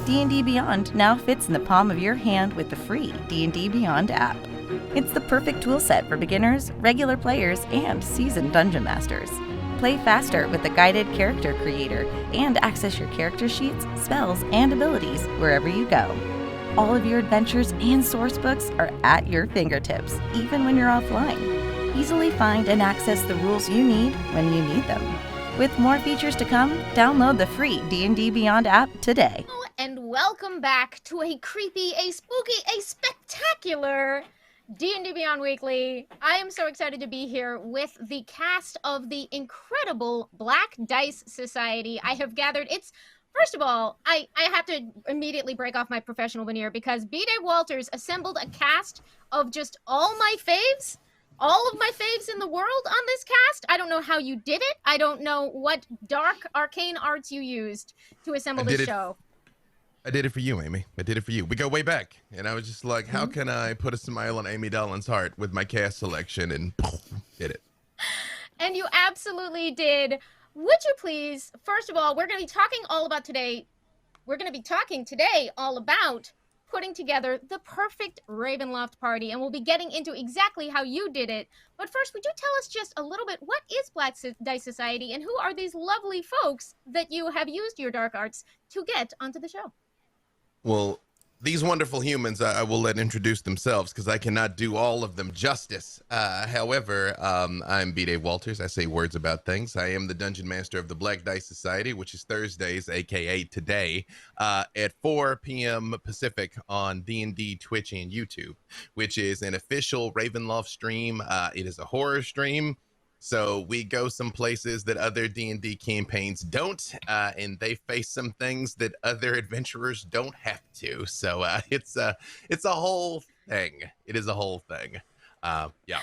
D&D Beyond now fits in the palm of your hand with the free D&D Beyond app. It's the perfect toolset for beginners, regular players, and seasoned dungeon masters. Play faster with the guided character creator and access your character sheets, spells, and abilities wherever you go. All of your adventures and source books are at your fingertips, even when you're offline. Easily find and access the rules you need when you need them. With more features to come, download the free D&D Beyond app today. And welcome back to a creepy, a spooky, a spectacular D&D Beyond Weekly. I am so excited to be here with the cast of the incredible Black Dice Society. I have gathered, first of all, I have to immediately break off my professional veneer because B-Day Walters assembled a cast of just all my faves. All of my faves in the world on this cast. I don't know how you did it. I don't know what dark arcane arts you used to assemble this show. I did it for you, Amy. I did it for you. We go way back. And I was just like, how can I put a smile on Amy Dallen's heart with my cast selection? And did it. And you absolutely did. Would you please, first of all, we're going to be talking today all about putting together the perfect Ravenloft party, and we'll be getting into exactly how you did it. But first, would you tell us just a little bit, what is Black Dice Society, and who are these lovely folks that you have used your dark arts to get onto the show? Well, these wonderful humans, I will let introduce themselves because I cannot do all of them justice. However, I'm B-Day Walters. I say words about things. I am the Dungeon Master of the Black Dice Society, which is Thursdays, aka today, at 4 p.m. Pacific on D&D, Twitch, and YouTube, which is an official Ravenloft stream. It is a horror stream. So we go some places that other D&D campaigns don't, and they face some things that other adventurers don't have to. So it's a whole thing. It is a whole thing. Yeah.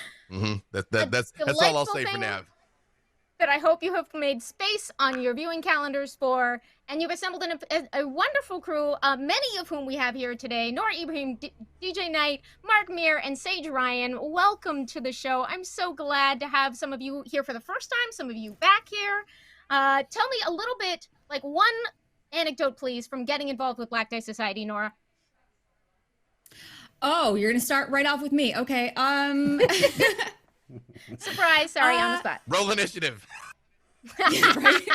That's all I'll say for now. That I hope you have made space on your viewing calendars for, and you've assembled a wonderful crew, many of whom we have here today. Noura Ibrahim, Deejay Knight, Meer, and Saige Ryan. Welcome to the show. I'm so glad to have some of you here for the first time, some of you back here. Tell me a little bit, like one anecdote, please, from getting involved with Black Dice Society, Noura. Oh, you're gonna start right off with me. Okay. Surprise, sorry, on the spot. Roll initiative. Yeah, right?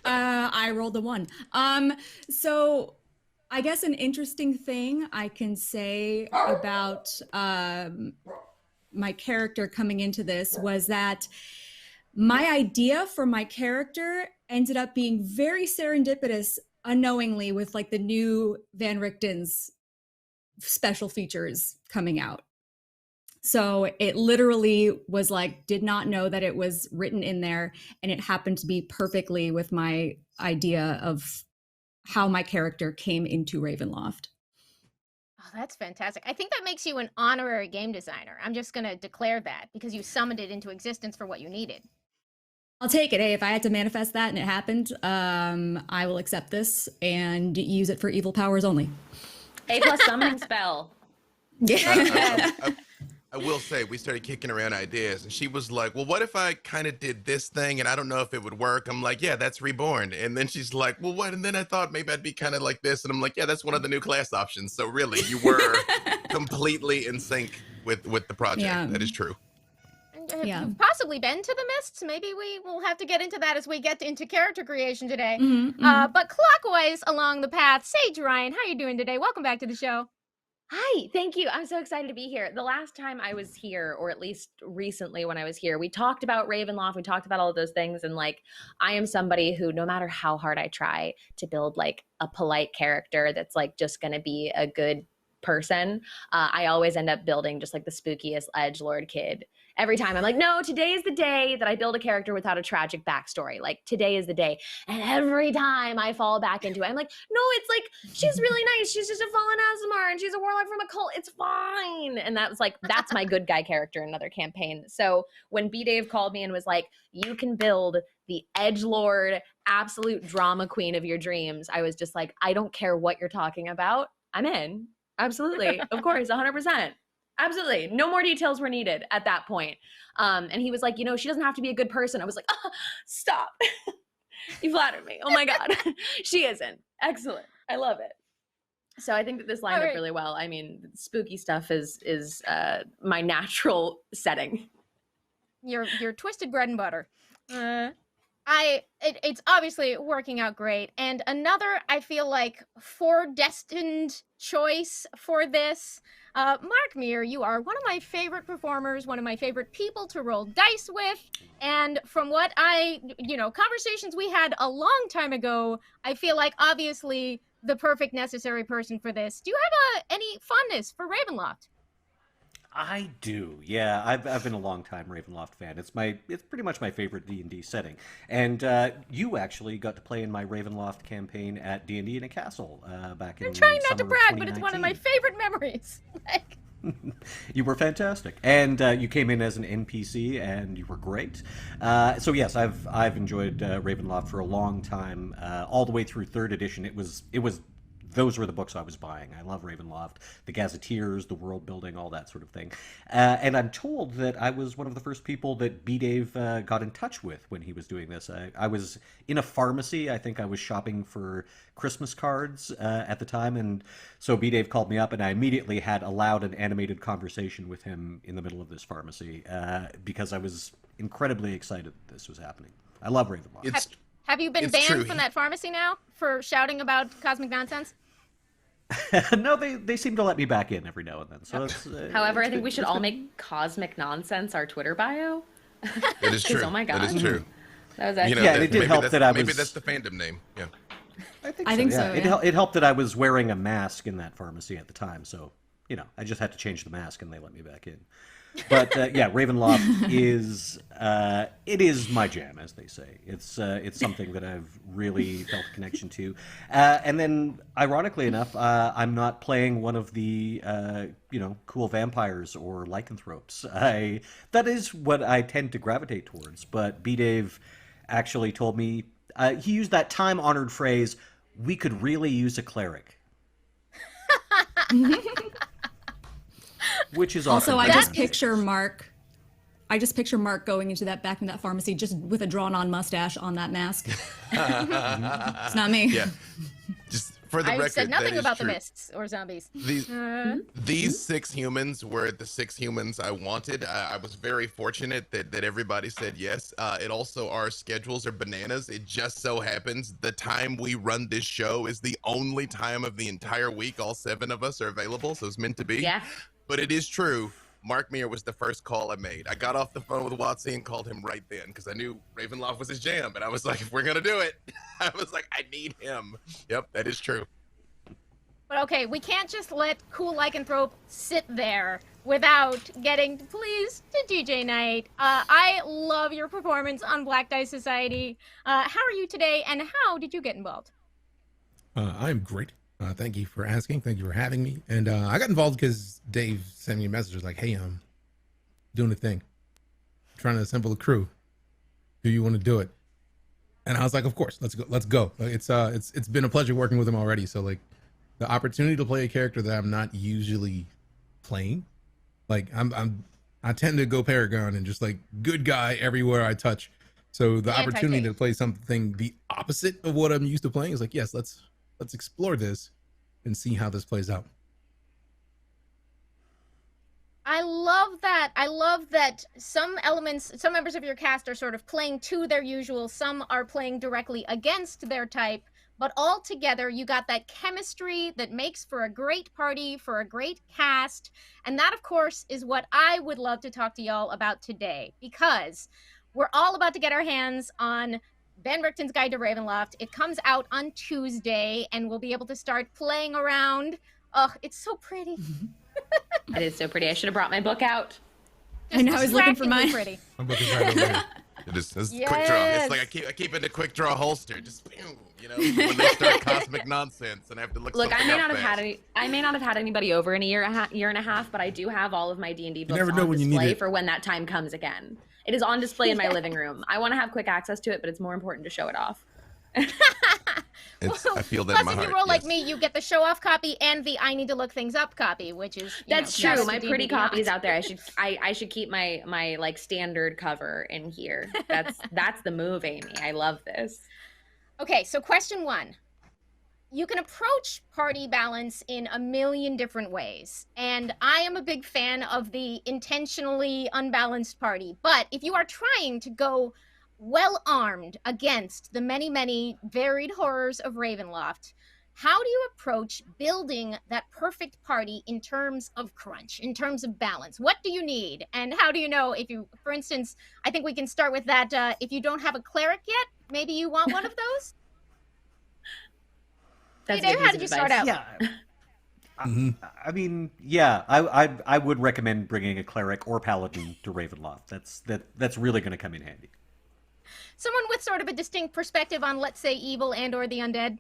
I rolled a 1. So I guess an interesting thing I can say about my character coming into this was that my idea for my character ended up being very serendipitous unknowingly with like the new Van Richten's special features coming out. So it literally was like, did not know that it was written in there, and it happened to be perfectly with my idea of how my character came into Ravenloft. Oh, that's fantastic. I think that makes you an honorary game designer. I'm just going to declare that because you summoned it into existence for what you needed. I'll take it. Hey, if I had to manifest that and it happened, I will accept this and use it for evil powers only. A+ summoning spell. Yeah. I will say, we started kicking around ideas, and she was like, well, what if I kind of did this thing, and I don't know if it would work? I'm like, yeah, that's Reborn. And then she's like, well, what? And then I thought maybe I'd be kind of like this. And I'm like, yeah, that's one of the new class options. So really, you were completely in sync with the project. Yeah. That is true. Have you possibly been to the Mists? Maybe we will have to get into that as we get into character creation today. But clockwise along the path, Saige Ryan, how are you doing today? Welcome back to the show. Hi, thank you. I'm so excited to be here. The last time I was here, or at least recently when I was here, we talked about Ravenloft, we talked about all of those things, and like, I am somebody who, no matter how hard I try to build like a polite character that's like just gonna be a good person, I always end up building just like the spookiest edgelord kid. Every time I'm like, no, today is the day that I build a character without a tragic backstory. Like, today is the day. And every time I fall back into it, I'm like, no, it's like, she's really nice. She's just a fallen Aasimar and she's a warlock from a cult. It's fine. And that was like, that's my good guy character in another campaign. So when B-Dave called me and was like, you can build the edgelord, absolute drama queen of your dreams, I was just like, I don't care what you're talking about. I'm in. Absolutely. Of course, 100%. Absolutely. No more details were needed at that point. And he was like, you know, she doesn't have to be a good person. I was like, stop. You flattered me. Oh my God. She isn't. Excellent. I love it. So I think that this lined up really well. I mean, spooky stuff is my natural setting. Your twisted bread and butter. It's obviously working out great. And another, I feel like, foredestined choice for this. Mark Meer, you are one of my favorite performers, one of my favorite people to roll dice with. And from what conversations we had a long time ago, I feel like obviously the perfect necessary person for this. Do you have any fondness for Ravenloft? I do, yeah. I've been a long time Ravenloft fan. It's pretty much my favorite D&D setting. And you actually got to play in my Ravenloft campaign at D&D in a Castle back in. I'm trying not to summer of brag, but it's one of my 2019. favorite memories. You were fantastic, and you came in as an NPC, and you were great. So yes, I've enjoyed Ravenloft for a long time, all the way through 3rd edition. It was those were the books I was buying. I love Ravenloft, the Gazetteers, the world building, all that sort of thing. And I'm told that I was one of the first people that B-Dave got in touch with when he was doing this. I was in a pharmacy. I think I was shopping for Christmas cards at the time. And so B-Dave called me up, and I immediately had a loud and animated conversation with him in the middle of this pharmacy because I was incredibly excited that this was happening. I love Ravenloft. Have you been banned from that pharmacy now for shouting about cosmic nonsense? No, they seem to let me back in every now and then. So However, I think we should all make cosmic nonsense our Twitter bio. It is true. Oh my God. That is true. That was actually it did help that I was. Maybe that's the fandom name. Yeah. I think so. Yeah. It helped that I was wearing a mask in that pharmacy at the time, so I just had to change the mask and they let me back in. But yeah, Ravenloft is my jam, as they say. It's something that I've really felt a connection to. And then, ironically enough, I'm not playing one of the cool vampires or lycanthropes. That is what I tend to gravitate towards. But B-Dave actually told me he used that time-honored phrase, "We could really use a cleric." Which is also, awesome. I just picture Mark going into that pharmacy just with a drawn-on mustache on that mask. It's not me. Yeah. Just for the record, I said nothing about true. the mists or zombies. These 6 humans were the 6 humans I wanted. I was very fortunate that everybody said yes. It also, our schedules are bananas. It just so happens the time we run this show is the only time of the entire week all 7 of us are available, so it's meant to be. Yeah. But it is true. Mark Meer was the first call I made. I got off the phone with Watsy and called him right then because I knew Ravenloft was his jam. And I was like, if we're going to do it, I was like, I need him. Yep, that is true. But okay, we can't just let cool lycanthrope sit there without getting pleased to Deejay Knight. I love your performance on Black Dice Society. How are you today, and how did you get involved? I'm great. Thank you for asking. Thank you for having me. And I got involved because Dave sent me a message like, hey, I'm doing a thing. I'm trying to assemble a crew. Do you want to do it? And I was like, of course, let's go. Let's go. It's been a pleasure working with him already. So like the opportunity to play a character that I'm not usually playing, like I tend to go Paragon and just like good guy everywhere I touch. So the opportunity to play something the opposite of what I'm used to playing is like, yes, let's explore this and see how this plays out. I love that. I love that some members of your cast are sort of playing to their usual, some are playing directly against their type, but all together you got that chemistry that makes for a great party, for a great cast, and that, of course, is what I would love to talk to y'all about today, because we're all about to get our hands on Ben Richton's Guide to Ravenloft. It comes out on Tuesday, and we'll be able to start playing around. Oh, it's so pretty. It is so pretty. I should have brought my book out. I know, I was looking for mine. Pretty. My book is right over here. It's quick draw. It's like I keep in the quick draw holster. Just when they start cosmic nonsense, and I have to look. Look, I may not fast. have had anybody over in a year and a half, but I do have all of my D&D books never know on when you need display it. for when that time comes again. It is on display in my living room. I want to have quick access to it, but it's more important to show it off. I feel that in my Plus, if heart. you roll like yes. me, you get the show-off copy and the I need to look things up copy, which is That's you know, true. best My to pretty D&D Beyond. copies out there. I should keep my like standard cover in here. That's the move, Amy. I love this. Okay, so question 1. You can approach party balance in a million different ways. And I am a big fan of the intentionally unbalanced party. But if you are trying to go well armed against the many, many varied horrors of Ravenloft, how do you approach building that perfect party in terms of crunch, in terms of balance? What do you need? And how do you know if you, for instance, I think we can start with that. If you don't have a cleric yet, maybe you want one of those? That's Hey, Dave, how did you start out? Yeah. I mean, yeah, I would recommend bringing a cleric or paladin to Ravenloft. That's really going to come in handy. Someone with sort of a distinct perspective on, let's say, evil and or the undead.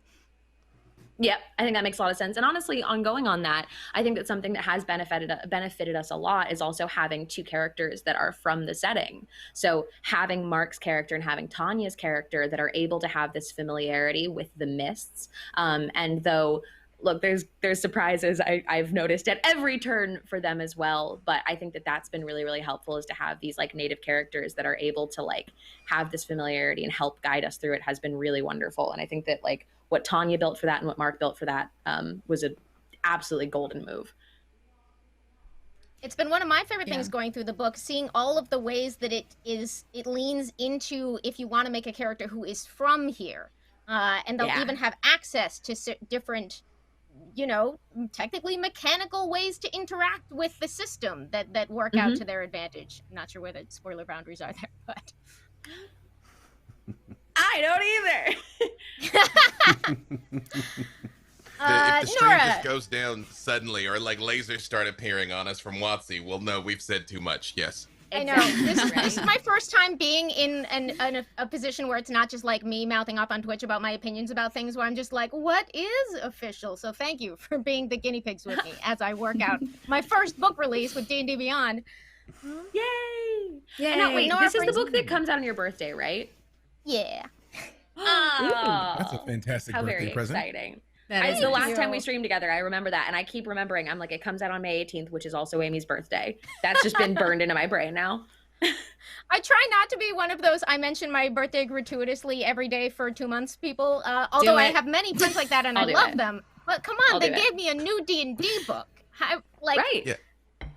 Yep, I think that makes a lot of sense. And honestly, ongoing on that, I think that something that has benefited us a lot is also having 2 characters that are from the setting. So having Mark's character and having Tanya's character that are able to have this familiarity with the mists. And though, look, there's surprises I've noticed at every turn for them as well. But I think that that's been really, really helpful, is to have these like native characters that are able to like have this familiarity and help guide us through it has been really wonderful. And I think that like what Tanya built for that and what Mark built for that was an absolutely golden move. It's been one of my favorite things going through the book, seeing all of the ways that it leans into, if you want to make a character who is from here, and they'll even have access to different, you know, technically mechanical ways to interact with the system that work out to their advantage. I'm not sure where the spoiler boundaries are there, but I don't either. If the stream Noura. just goes down suddenly, or like lasers start appearing on us from WotC, we'll know we've said too much. Yes. I know. This is my first time being in a position where it's not just like me mouthing off on Twitch about my opinions about things, where I'm just like, what is official? So thank you for being the guinea pigs with me as I work out my first book release with D&D Beyond. Yay! Yay. And now, wait, Noura this is the brings book that comes out on your birthday, right? Yeah. Oh, That's a fantastic how birthday very present. exciting. That is The a last deal. time we streamed together, I remember that, and I keep remembering, I'm like, it comes out on May 18th, which is also Amy's birthday. That's just been burned into my brain now. I try not to be one of those I mention my birthday gratuitously every day for 2 months people, although I have many friends like that and I I'll do love it. them. But come on, I'll they do it. gave me a new D&D book. Right. Yeah.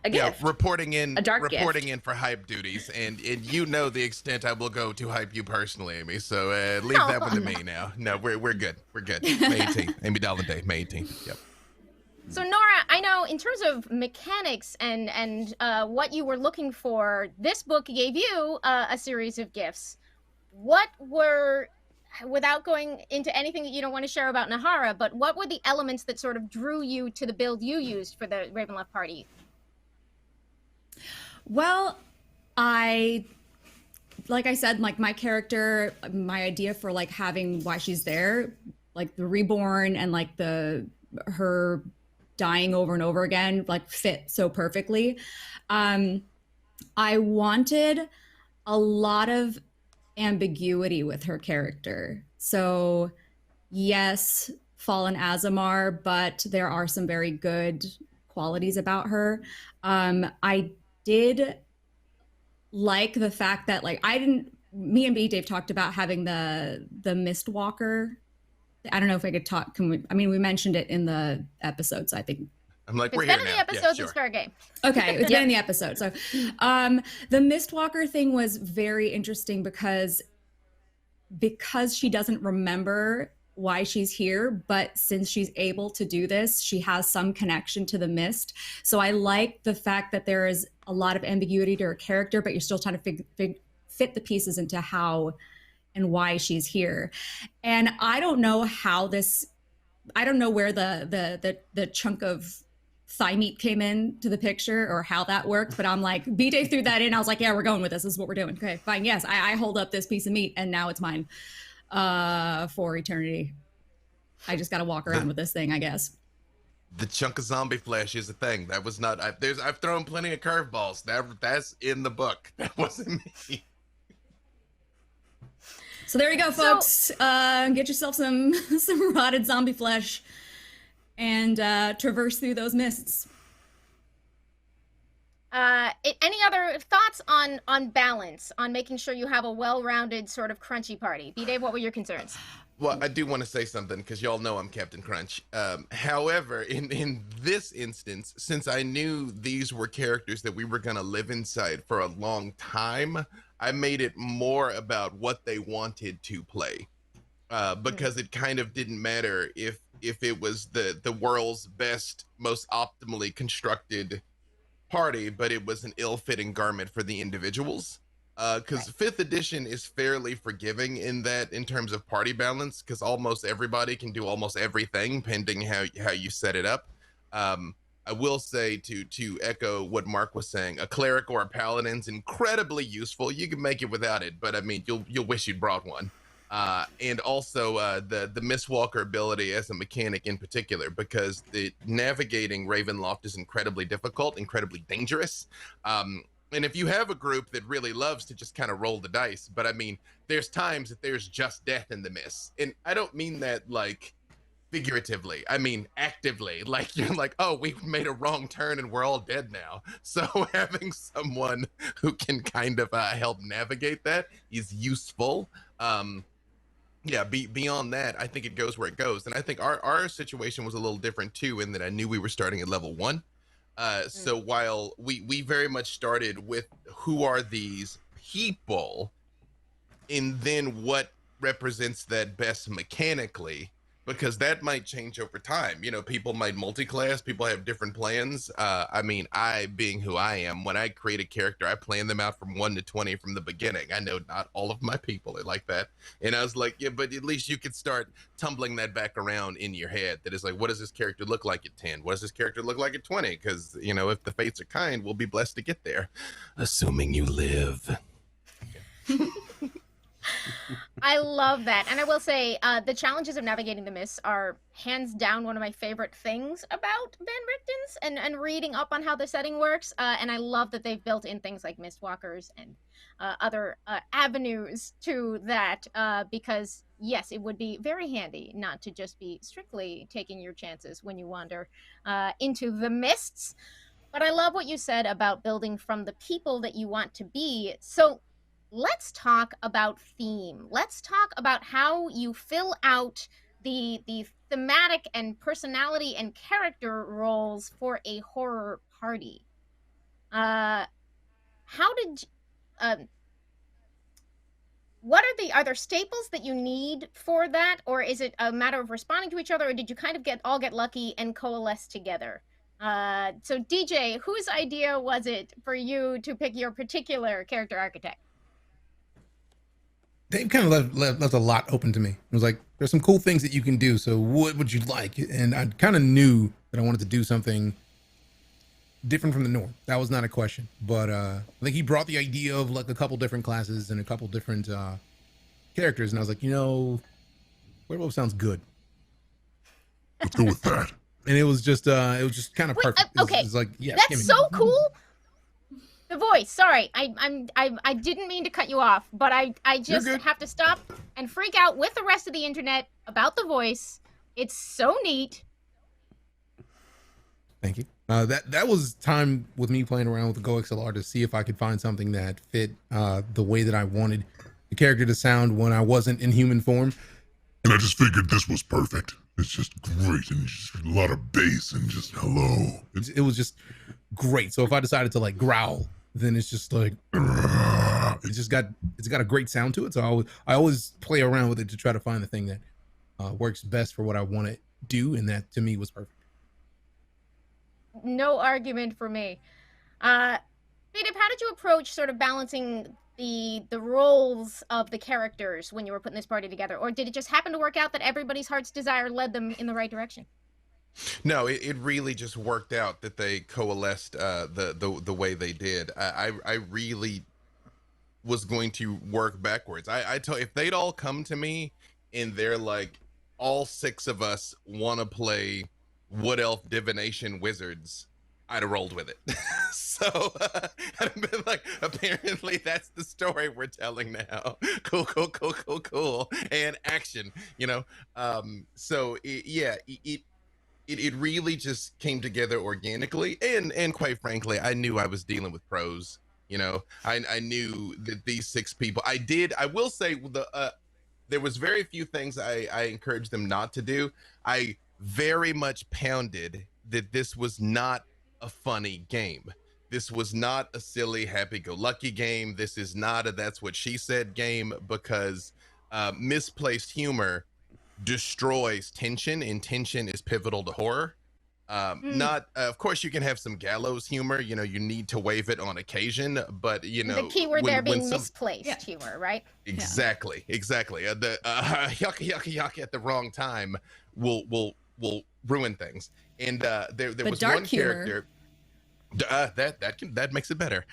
A gift. reporting in A dark reporting gift. in for hype duties, and you know the extent I will go to hype you personally, Amy. So leave that one to me now. No, we're good. We're good. May 18th, Amy Dallen Day, May 18th. Yep. So Noura, I know in terms of mechanics and what you were looking for, this book gave you a series of gifts. What were, without going into anything that you don't want to share about Nahara, but what were the elements that sort of drew you to the build you used for the Ravenloft Party? Well, like I said, like my character, my idea for like having why she's there, like the reborn and like her dying over and over again, like fit so perfectly. I wanted a lot of ambiguity with her character. So yes, fallen Azamar, but there are some very good qualities about her. I did like the fact that like me and B Dave talked about having the Mistwalker. I don't know if I could talk. We mentioned it in the episodes, I think. I'm like, If we're it's here been in now. the episodes, Yeah, it's sure. fair game. Okay, it's been in the episode. So the Mistwalker thing was very interesting because she doesn't remember why she's here, but since she's able to do this, she has some connection to the mist. So I like the fact that there is a lot of ambiguity to her character, but you're still trying to fit the pieces into how and why she's here. And I don't know where the chunk of thigh meat came into the picture or how that worked, but I'm like, B-Day threw that in. I was like, yeah, we're going with this. This is what we're doing. Okay, fine. Yes, I hold up this piece of meat and now it's mine for eternity. I just got to walk around with this thing, I guess. The chunk of zombie flesh is a thing. That was not. I've thrown plenty of curveballs. That's in the book. That wasn't me. So there you go, folks. Get yourself some rotted zombie flesh and traverse through those mists. Any other thoughts on balance, on making sure you have a well-rounded sort of crunchy party? B-Dave, what were your concerns? Well, I do want to say something because y'all know I'm Captain Crunch. However, in this instance, since I knew these were characters that we were gonna live inside for a long time, I made it more about what they wanted to play, because it kind of didn't matter if it was the world's best, most optimally constructed party, but it was an ill-fitting garment for the individuals. Because fifth edition is fairly forgiving in terms of party balance, because almost everybody can do almost everything, pending how you set it up. I will say, to echo what Mark was saying, a cleric or a paladin's incredibly useful. You can make it without it, but I mean, you'll wish you'd brought one. And also the Mistwalker ability as a mechanic in particular, because the navigating Ravenloft is incredibly difficult, incredibly dangerous. And if you have a group that really loves to just kind of roll the dice, but I mean, there's times that there's just death in the miss. And I don't mean that like figuratively, I mean actively. Like, you're like, oh, we made a wrong turn and we're all dead now. So having someone who can kind of help navigate that is useful. Yeah, beyond that, I think it goes where it goes. And I think our situation was a little different too, in that I knew we were starting at level 1. So while we very much started with who are these people, and then what represents that best mechanically, because that might change over time. You know, people might multi-class, people have different plans. I mean, I being who I am, when I create a character, I plan them out from 1 to 20 from the beginning. I know not all of my people are like that. And I was like, yeah, but at least you could start tumbling that back around in your head. That is like, what does this character look like at 10? What does this character look like at 20? Because, you know, if the fates are kind, we'll be blessed to get there. Assuming you live. I love that. And I will say, the challenges of navigating the mists are hands down one of my favorite things about Van Richten's, and reading up on how the setting works. And I love that they've built in things like Mistwalkers and other avenues to that, because yes, it would be very handy not to just be strictly taking your chances when you wander into the mists. But I love what you said about building from the people that you want to be. So let's talk about theme. Let's talk about how you fill out the thematic and personality and character roles for a horror party. How did what are there staples that you need for that, or is it a matter of responding to each other, or did you kind of get lucky and coalesce together? So DJ, whose idea was it for you to pick your particular character archetype? Dave kind of left a lot open to me. It was like, there's some cool things that you can do, so what would you like? And I kind of knew that I wanted to do something different from the norm. That was not a question. But I think he brought the idea of like a couple different classes and a couple different characters, and I was like, you know, werewolf sounds good. Let's go with that. And it was just kind of perfect. Okay, it was like, yeah, that's so cool. The voice. Sorry, I didn't mean to cut you off, but I just have to stop and freak out with the rest of the internet about the voice. It's so neat. Thank you. That was time with me playing around with the Go XLR to see if I could find something that fit the way that I wanted the character to sound when I wasn't in human form. And I just figured this was perfect. It's just great, and just a lot of bass and just hello. It was just great. So if I decided to like growl, then it's just like it's got a great sound to it. So I always play around with it to try to find the thing that works best for what I want to do, and that to me was perfect. No argument for me. Philip, how did you approach sort of balancing the roles of the characters when you were putting this party together, or did it just happen to work out that everybody's heart's desire led them in the right direction? No, it really just worked out that they coalesced the way they did. I really was going to work backwards. I told, if they'd all come to me and they're like, all 6 of us want to play Wood Elf Divination Wizards, I'd have rolled with it. So I'd have been like, apparently that's the story we're telling now. Cool. And action, you know? So it really just came together organically. And quite frankly, I knew I was dealing with pros. You know, I knew that these 6 people, I will say there was very few things I encouraged them not to do. I very much pounded that this was not a funny game. This was not a silly happy-go-lucky game. This is not a that's what she said game, because misplaced humor destroys tension, and tension is pivotal to horror. Not of course you can have some gallows humor, you need to wave it on occasion, but the keyword there being misplaced humor, right? Exactly. The yucka at the wrong time will ruin things. And there was one character that makes it better.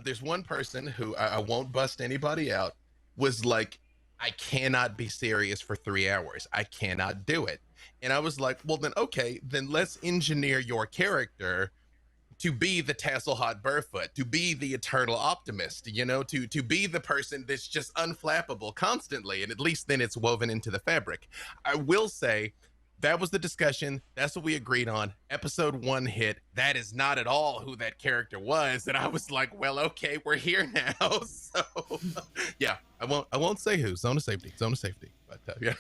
There's one person who I won't bust anybody out, was like, I cannot be serious for 3 hours. I cannot do it. And I was like, well, then, okay, then let's engineer your character to be the tassel hot barefoot, to be the eternal optimist, to be the person that's just unflappable constantly. And at least then it's woven into the fabric. I will say that was the discussion. That's what we agreed on. Episode 1 hit. That is not at all who that character was. And I was like, well, okay, we're here now. So yeah, I won't say who. Zone of safety. But yeah.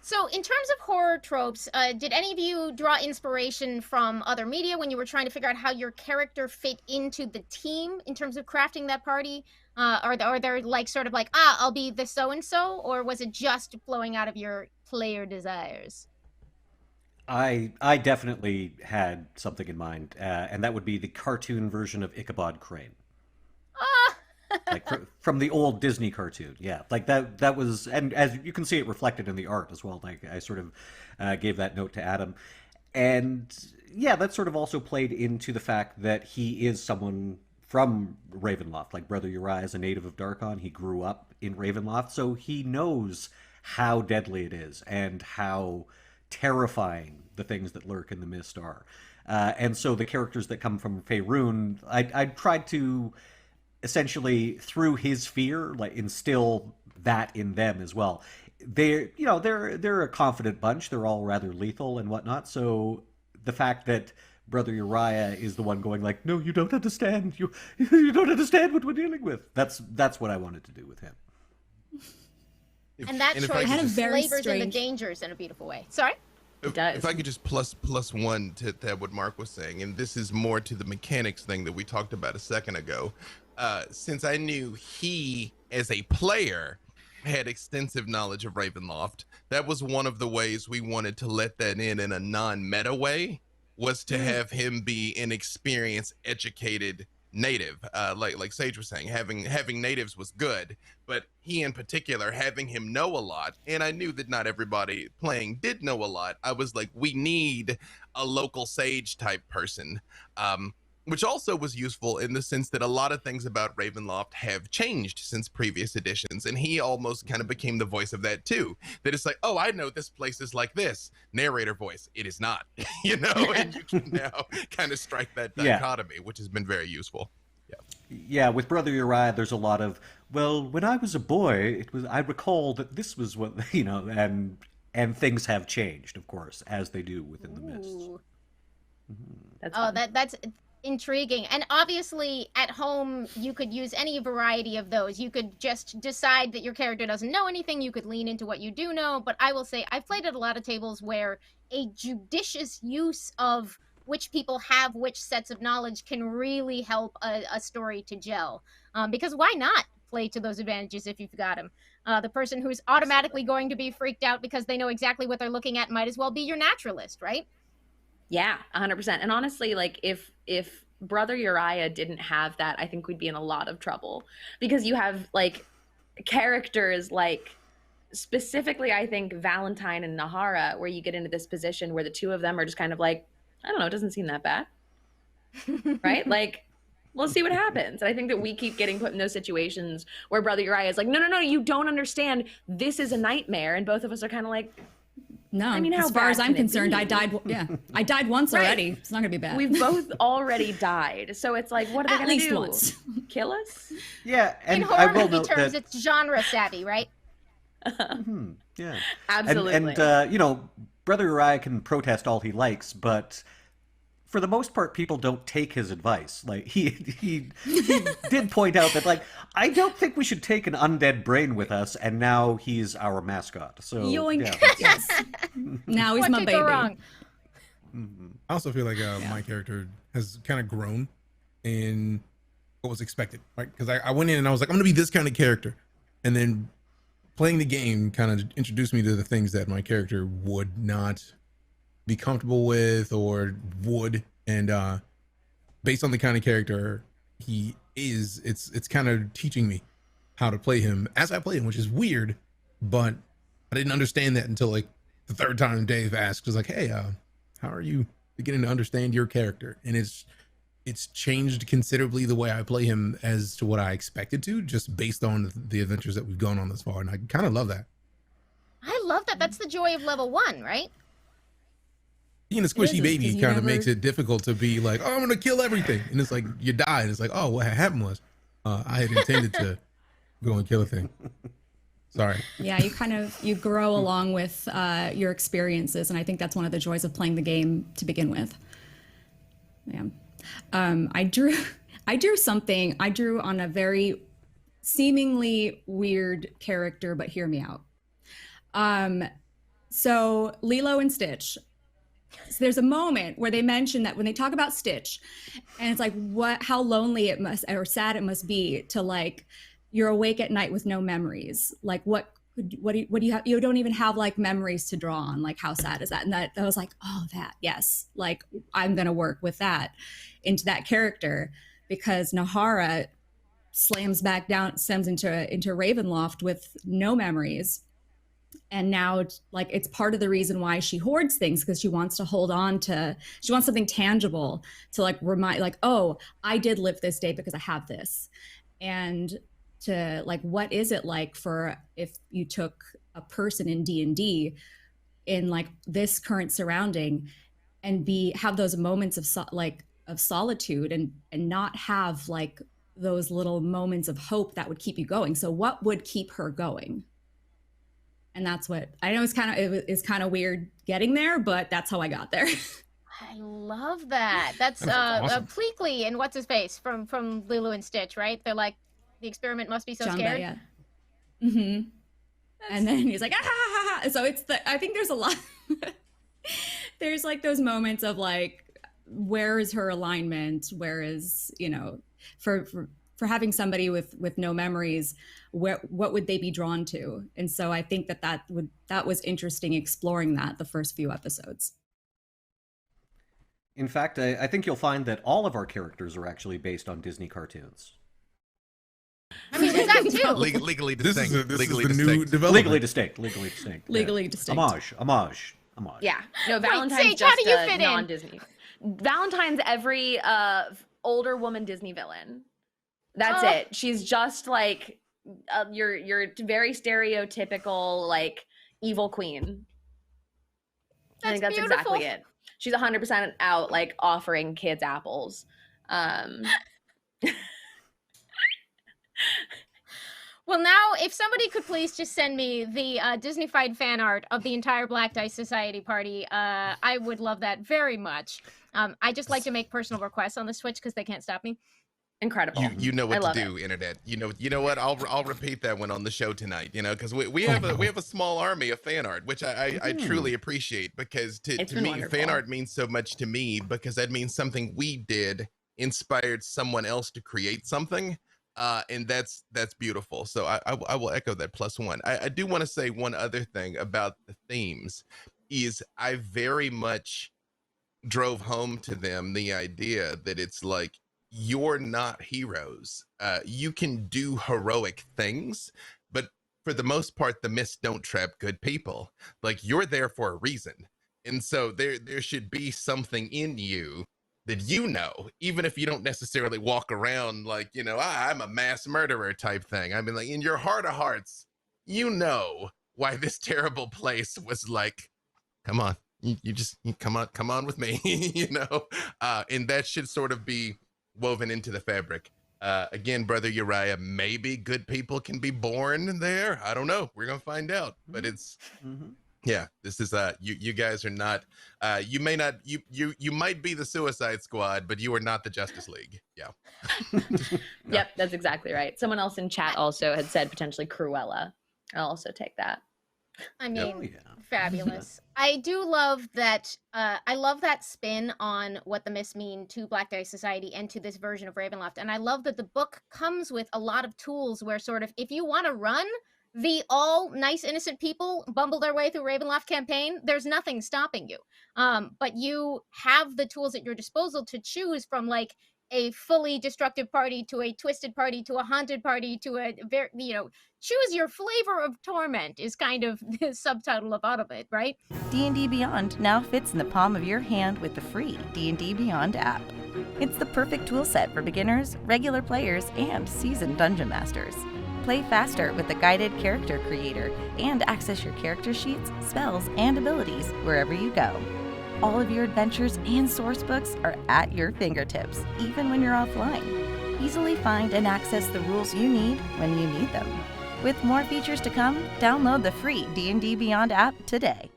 So in terms of horror tropes, did any of you draw inspiration from other media when you were trying to figure out how your character fit into the team in terms of crafting that party? Are there like sort of like, I'll be the so-and-so, or was it just flowing out of your player desires? I definitely had something in mind, and that would be the cartoon version of Ichabod Crane. Like from the old Disney cartoon. Yeah, like that was, and as you can see it reflected in the art as well. Like I sort of gave that note to Adam, and yeah, that sort of also played into the fact that he is someone from Ravenloft. Like Brother Uriah is a native of Darkon. He grew up in Ravenloft, so he knows how deadly it is and how terrifying the things that lurk in the mist are. And so the characters that come from Faerun, I tried to essentially, through his fear, like instill that in them as well. They're a confident bunch. They're all rather lethal and whatnot. So the fact that Brother Uriah is the one going like, no, you don't understand. You don't understand what we're dealing with. That's what I wanted to do with him. And that choice flavors in the dangers in a beautiful way. Sorry? It does. If I could just plus one to that, what Mark was saying, and this is more to the mechanics thing that we talked about a second ago. Since I knew he, as a player, had extensive knowledge of Ravenloft, that was one of the ways we wanted to let that in a non-meta way, was to have him be an experienced, educated native. Like Saige was saying, having natives was good, but he in particular, having him know a lot, and I knew that not everybody playing did know a lot. I was like, we need a local sage type person. Which also was useful in the sense that a lot of things about Ravenloft have changed since previous editions, and he almost kind of became the voice of that too. That it's like, oh, I know this place is like this. Narrator voice, it is not, and you can now kind of strike that dichotomy, which has been very useful. Yeah, with Brother Uriah, there's a lot of, well, when I was a boy, I recall that this was what, and things have changed, of course, as they do within the mist. That's intriguing. And obviously at home you could use any variety of those. You could just decide that your character doesn't know anything. You could lean into what you do know. But I will say I've played at a lot of tables where a judicious use of which people have which sets of knowledge can really help a story to gel. Because why not play to those advantages if you've got them? The person who's automatically going to be freaked out because they know exactly what they're looking at might as well be your naturalist, right? Yeah, 100%. And honestly, like if Brother Uriah didn't have that, I think we'd be in a lot of trouble, because you have like characters like specifically, I think Valentine and Nahara, where you get into this position where the two of them are just kind of like, I don't know, it doesn't seem that bad. Right? Like, we'll see what happens. And I think that we keep getting put in those situations where Brother Uriah is like, no, you don't understand. This is a nightmare. And both of us are kind of like, no, I mean, as far as I'm concerned, I died. Yeah, I died once already. It's not gonna be bad. We've both already died, so it's like, what are they gonna do? Once. Kill us? Yeah, and in horror I will movie note terms, that it's genre savvy, right? yeah, absolutely. And Brother Uriah can protest all he likes, but for the most part, people don't take his advice. Like he did point out that, like, I don't think we should take an undead brain with us, and now he's our mascot. So Yoink. yeah, Yes. Now he's What my could baby. go wrong? I also feel like my character has kind of grown in what was expected, right? Because I went in and I was like, I'm gonna be this kind of character, and then playing the game kind of introduced me to the things that my character would not be comfortable with or would, and based on the kind of character he is, it's kind of teaching me how to play him as I play him, which is weird, but I didn't understand that until like the third time Dave asked. Was like, hey, how are you beginning to understand your character? And it's changed considerably the way I play him as to what I expected to, just based on the adventures that we've gone on thus far, and I kind of love that. I love that. That's the joy of level 1, right? Being a squishy baby kind of makes it difficult to be like, oh, I'm gonna kill everything, and it's like you die, and it's like, oh, what happened was I had intended to go and kill a thing. Sorry. Yeah, you grow along with your experiences, and I think that's one of the joys of playing the game to begin with. Yeah. I drew on a very seemingly weird character, but hear me out. So Lilo and Stitch. So there's a moment where they mention that when they talk about Stitch, and it's like how lonely it must, or sad it must be to, like, you're awake at night with no memories. Like what do you have? You don't even have like memories to draw on. Like, how sad is that? And that was like, oh, that, yes. Like, I'm going to work with that into that character, because Noura slams back down, stems into Ravenloft with no memories. And now, like, it's part of the reason why she hoards things, because she wants to hold on to, she wants something tangible to, like, remind, like, oh, I did live this day because I have this. And to, like, what is it like for, if you took a person in D&D in, like, this current surrounding and have those moments of solitude and not have, like, those little moments of hope that would keep you going. So what would keep her going? And that's what I know. It's kind of weird getting there, but that's how I got there. I love that. That's awesome. Pleakley and what's his face from Lilo and Stitch, right? They're like, the experiment must be so Jumba, scared. yeah. Mm-hmm. And then he's like, ah, ha, ha, ha. So I think there's a lot. There's, like, those moments of, like, where is her alignment? Where is, for having somebody with no memories, what would they be drawn to? And so I think that was interesting, exploring that the first few episodes. In fact, I think you'll find that all of our characters are actually based on Disney cartoons. I mean, there's that too. Legally distinct. This is legally the new distinct. development. Legally distinct. Legally distinct. Legally yeah. distinct. Homage. Yeah. No, Valentine's Sage, just how do you fit in? non-Disney. Valentine's every older woman Disney villain. That's it. She's just like your very stereotypical, like, evil queen. I think that's beautiful. exactly it. She's 100% out, like, offering kids apples. Well, now, if somebody could please just send me the Disney-fied fan art of the entire Black Dice Society party, I would love that very much. I just like to make personal requests on the Switch because they can't stop me. Incredible. You know what I to do, internet. You know what? I'll repeat that one on the show tonight. Because we have a small army of fan art, which I truly appreciate, because to me, wonderful. fan art means so much to me, because that means something we did inspired someone else to create something, and that's beautiful. So I will echo that +1. I do want to say one other thing about the themes, is I very much drove home to them the idea that it's like, you're not heroes. You can do heroic things, but for the most part, the mists don't trap good people. Like, you're there for a reason. And so there should be something in you that, even if you don't necessarily walk around like, I'm a mass murderer type thing. I mean, like, in your heart of hearts, why this terrible place was like, come on, you come on with me, and that should sort of be woven into the fabric. Again, Brother Uriah, maybe good people can be born there. I don't know. We're gonna find out. But it's Yeah, this is you guys are not you may not you might be the Suicide Squad, but you are not the Justice League. Yeah. No. Yep, that's exactly right. Someone else in chat also had said potentially Cruella. I'll also take that. I mean, yeah. fabulous. I do love that. I love that spin on what the myths mean to Black Dice Society and to this version of Ravenloft. And I love that the book comes with a lot of tools where sort of, if you want to run the all nice, innocent people bumble their way through Ravenloft campaign, there's nothing stopping you. But you have the tools at your disposal to choose from, like, a fully destructive party to a twisted party to a haunted party to a very, choose your flavor of torment is kind of the subtitle of all of it, right? D&D Beyond now fits in the palm of your hand with the free D&D Beyond app. It's the perfect tool set for beginners, regular players, and seasoned dungeon masters. Play faster with the guided character creator and access your character sheets, spells, and abilities wherever you go. All of your adventures and source books are at your fingertips, even when you're offline. Easily find and access the rules you need when you need them. With more features to come, download the free D&D Beyond app today.